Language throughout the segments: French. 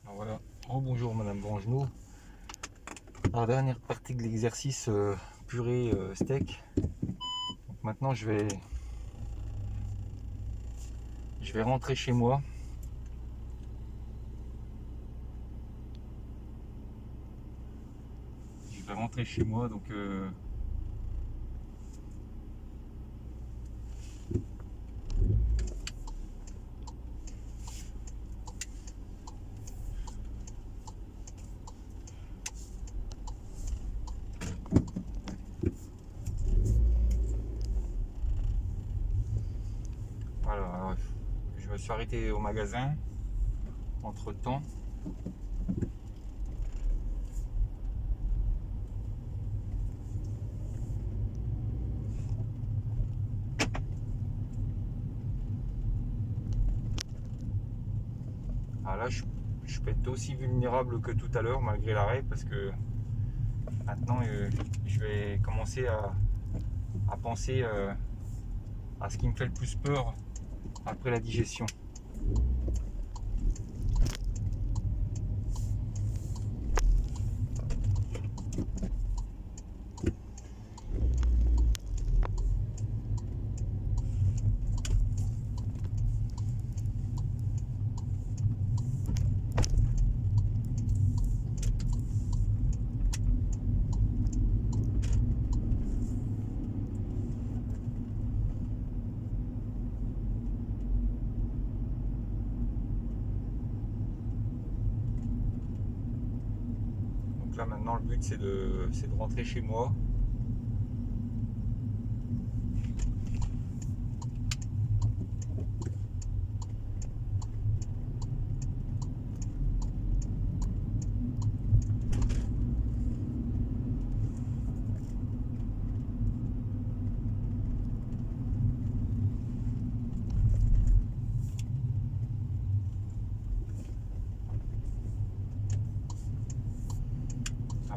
Alors voilà, rebonjour Madame Grangenoux. Alors dernière partie de l'exercice purée steak. Donc maintenant je vais rentrer chez moi. Donc voilà. Alors, je me suis arrêté au magasin entre temps. Alors là je peux être aussi vulnérable que tout à l'heure malgré l'arrêt parce que maintenant je vais commencer à penser à ce qui me fait le plus peur après la digestion. Donc là maintenant le but c'est de rentrer chez moi.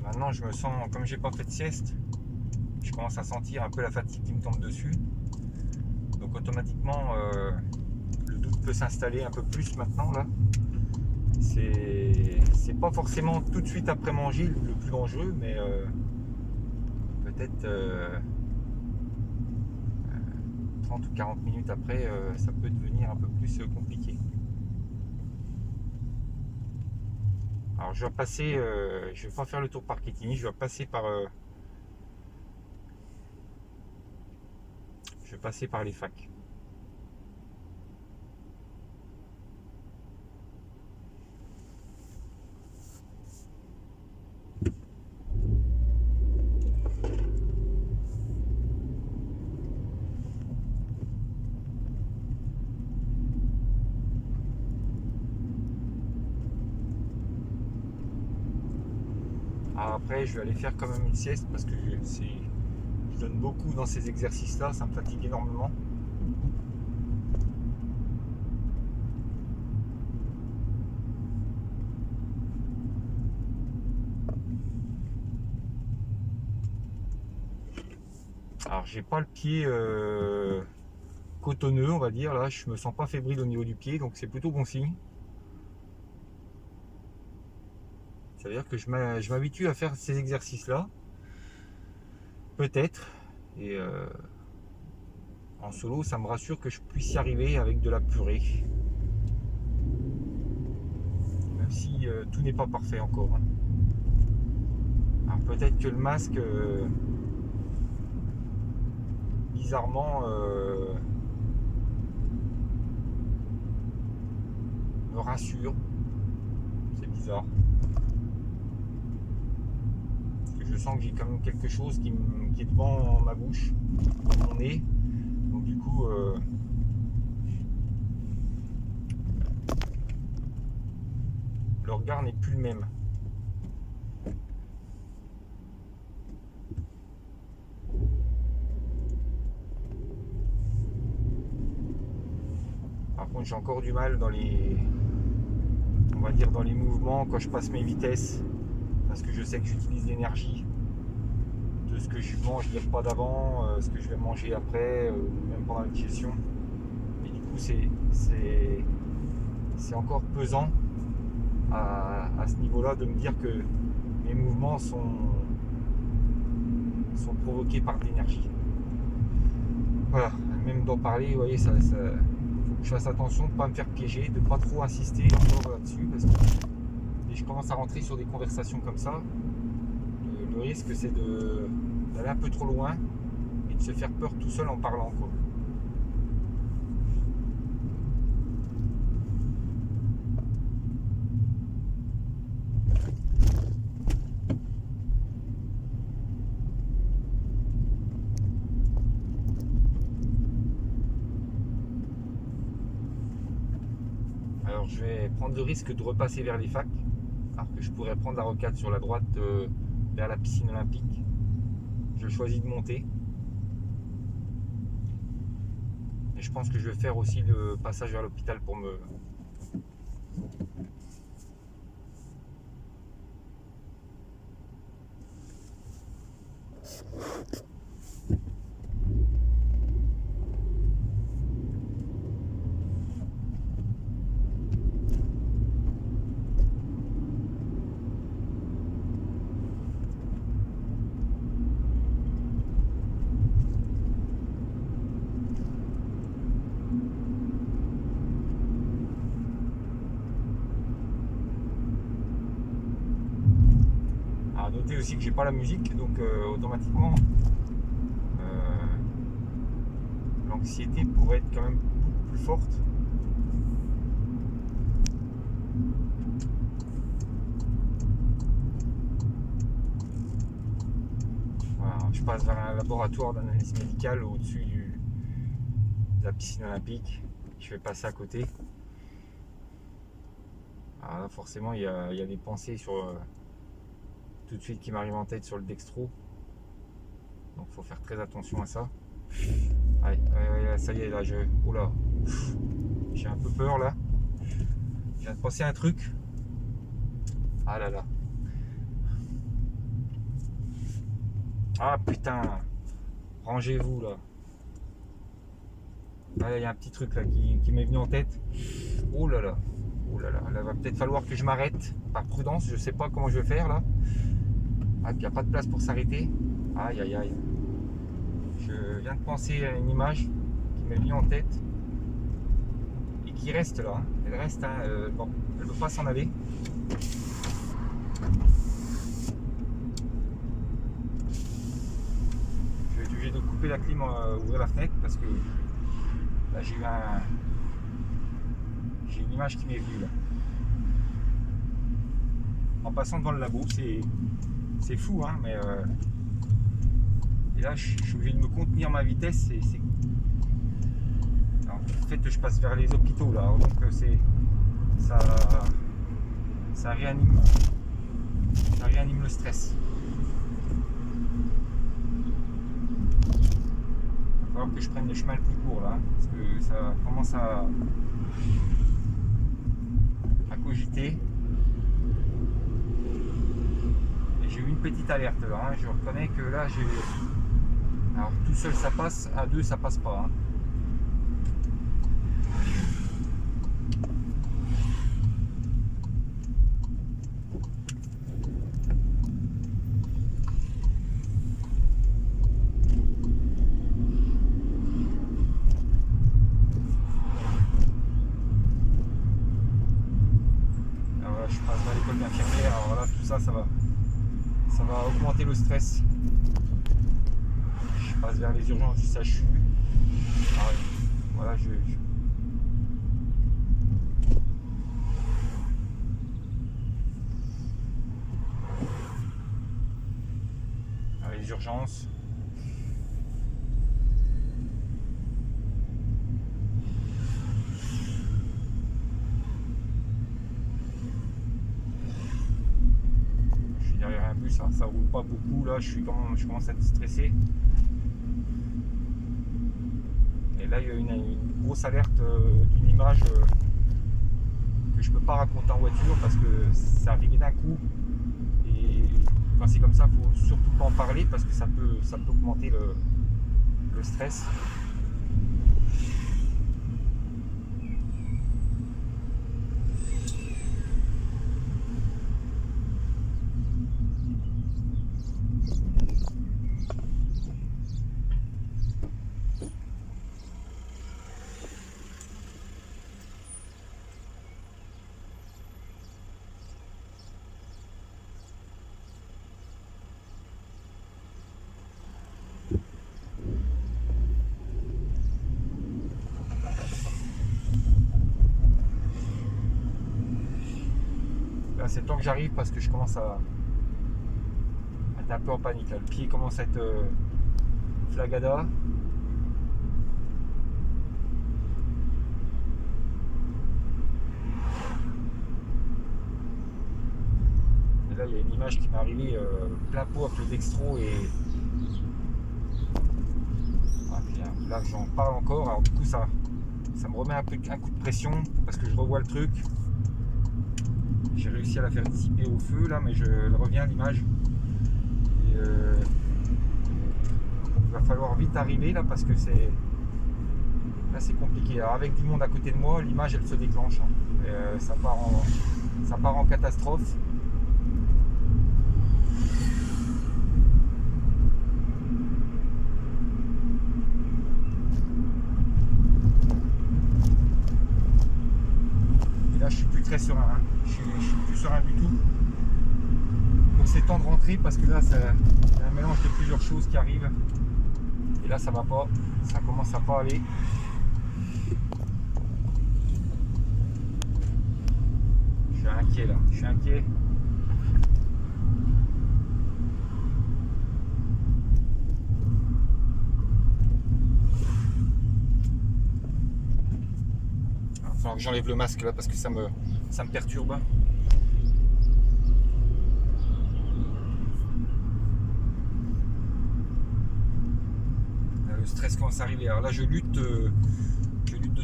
Maintenant je me sens, comme j'ai pas fait de sieste, je commence à sentir un peu la fatigue qui me tombe dessus. Donc automatiquement le doute peut s'installer un peu plus maintenant là. C'est pas forcément tout de suite après manger le plus dangereux, mais peut-être 30 ou 40 minutes après, ça peut devenir un peu plus compliqué. Alors je vais passer, je vais pas faire le tour par Quetigny, je vais passer par les facs. Alors après, je vais aller faire quand même une sieste parce que je donne beaucoup dans ces exercices-là, ça me fatigue énormément. Alors j'ai pas le pied cotonneux, on va dire, là je me sens pas fébrile au niveau du pied, donc c'est plutôt bon signe. Ça veut dire que je m'habitue à faire ces exercices-là, peut-être, et en solo ça me rassure que je puisse y arriver avec de la purée. Même si tout n'est pas parfait encore. Alors peut-être que le masque, bizarrement, me rassure. C'est bizarre. Parce que je sens que j'ai quand même quelque chose qui est devant ma bouche, dans mon nez. Donc du coup, le regard n'est plus le même. Par contre, j'ai encore du mal on va dire dans les mouvements quand je passe mes vitesses, parce que je sais que j'utilise l'énergie de ce que je mange les repas d'avant, ce que je vais manger après, même pendant la digestion. Et du coup, c'est encore pesant à ce niveau-là, de me dire que mes mouvements sont provoqués par de l'énergie. Voilà, même d'en parler, vous voyez, faut que je fasse attention de ne pas me faire piéger, de ne pas trop insister encore là-dessus, parce que dès que je commence à rentrer sur des conversations comme ça, le risque c'est d'aller un peu trop loin et de se faire peur tout seul en parlant, quoi. Alors je vais prendre le risque de repasser vers les facs, alors que je pourrais prendre la rocade sur la droite vers la piscine olympique. Je choisis de monter. Et je pense que je vais faire aussi le passage vers l'hôpital pour me... À noter aussi que j'ai pas la musique, donc automatiquement l'anxiété pourrait être quand même beaucoup plus forte. Voilà, je passe vers un laboratoire d'analyse médicale au-dessus de la piscine olympique. Je vais passer à côté. Alors là, forcément, il y a des pensées sur tout de suite qui m'arrivent en tête sur le dextro. Donc il faut faire très attention à ça. Ouais, ça y est, là, oula, j'ai un peu peur là. Je viens de penser à un truc. Ah là là. Ah putain. Rangez-vous là. Ah, il y a un petit truc là qui m'est venu en tête. Oh là là. Oh là là. Là, va peut-être falloir que je m'arrête par prudence. Je sais pas comment je vais faire là. Ah, il n'y a pas de place pour s'arrêter. Aïe aïe aïe. Je viens de penser à une image qui m'est venue en tête et qui reste là. Hein. Elle reste, hein, bon, elle ne veut pas s'en aller. Je vais être obligé de couper la clim, ouvrir la fenêtre parce que là j'ai une image qui m'est venue là. En passant devant le labo, c'est fou, hein, mais et là je suis obligé de me contenir ma vitesse. En fait, je passe vers les hôpitaux là, donc ça réanime le stress. Il va falloir que je prenne le chemin le plus court là, parce que ça commence à cogiter. Et j'ai eu une petite alerte là, hein. Je reconnais que là alors tout seul ça passe, à deux ça passe pas, hein. Je passe dans l'école d'infirmière, alors là tout ça va augmenter le stress. Je passe vers les urgences du CHU. Ah ouais. Voilà, les urgences. Derrière un bus, ça roule pas beaucoup là, je commence à être stressé. Et là il y a une grosse alerte d'une image que je peux pas raconter en voiture parce que ça arrive d'un coup. Et quand c'est comme ça, il faut surtout pas en parler parce que ça peut augmenter le stress. c'est le temps que j'arrive parce que je commence à être un peu en panique. Là. Le pied commence à être flagada. Et là, il y a une image qui m'est arrivée plein pot avec le dextro et là, j'en parle encore. Alors du coup, ça me remet un coup de pression parce que je revois le truc. J'ai réussi à la faire dissiper au feu là, mais je reviens à l'image. Il va falloir vite arriver là parce que c'est compliqué. Alors, avec du monde à côté de moi, l'image elle se déclenche. Ça part en catastrophe. Et là, je suis plus très serein. Hein. Je suis plus serein du tout. Donc c'est temps de rentrer parce que là, c'est un mélange de plusieurs choses qui arrivent. Et là, ça va pas. Ça commence à pas aller. Je suis inquiet là. Je suis inquiet. Il va falloir que j'enlève le masque là parce que ça me perturbe. Le stress commence à arriver. Alors là, je lutte de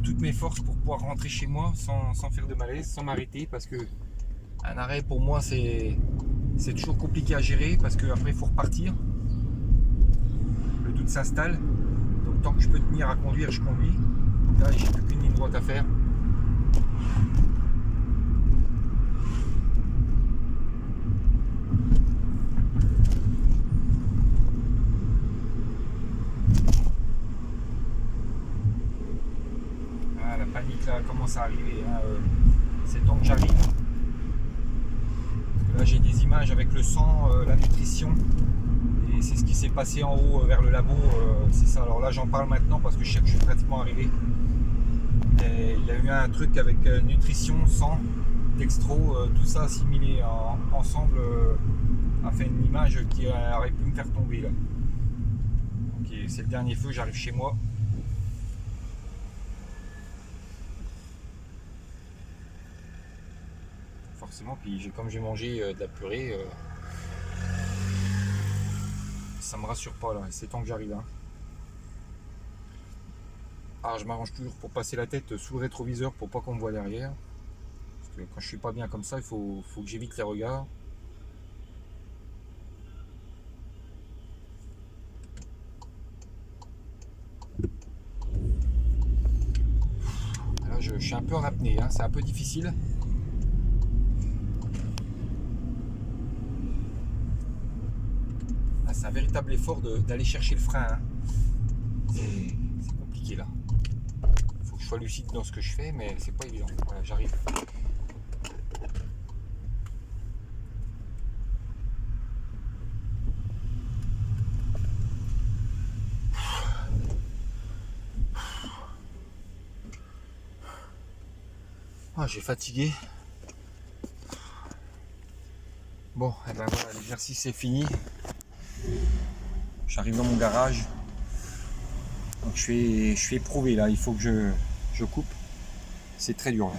toutes mes forces pour pouvoir rentrer chez moi sans faire de malaise, sans m'arrêter, parce que un arrêt pour moi c'est toujours compliqué à gérer parce qu'après il faut repartir. Le doute s'installe. Donc tant que je peux tenir à conduire, je conduis. Donc là, j'ai plus qu'une ligne droite à faire. Ah, la panique là commence à arriver. Hein. C'est temps que j'arrive. Là, j'ai des images avec le sang, la nutrition. Et c'est ce qui s'est passé en haut vers le labo. C'est ça. Alors là, j'en parle maintenant parce que je sais que je suis pratiquement arrivé. Et il y a eu un truc avec nutrition, sang, dextro, tout ça assimilé ensemble a fait une image qui aurait pu me faire tomber là. Ok, c'est le dernier feu, j'arrive chez moi. Forcément, puis comme j'ai mangé de la purée, ça me rassure pas là, c'est temps que j'arrive. Hein. Alors je m'arrange toujours pour passer la tête sous le rétroviseur pour pas qu'on me voit derrière. Parce que quand je suis pas bien comme ça, il faut que j'évite les regards. Là je suis un peu en apnée, hein. C'est un peu difficile. Là, c'est un véritable effort d'aller chercher le frein. Hein. C'est compliqué là. Je sois lucide dans ce que je fais, mais c'est pas évident. Voilà, j'arrive. Ah, j'ai fatigué. Bon, et ben voilà, l'exercice est fini. J'arrive dans mon garage. Donc je suis éprouvé là, il faut que je coupe. C'est très dur. Là.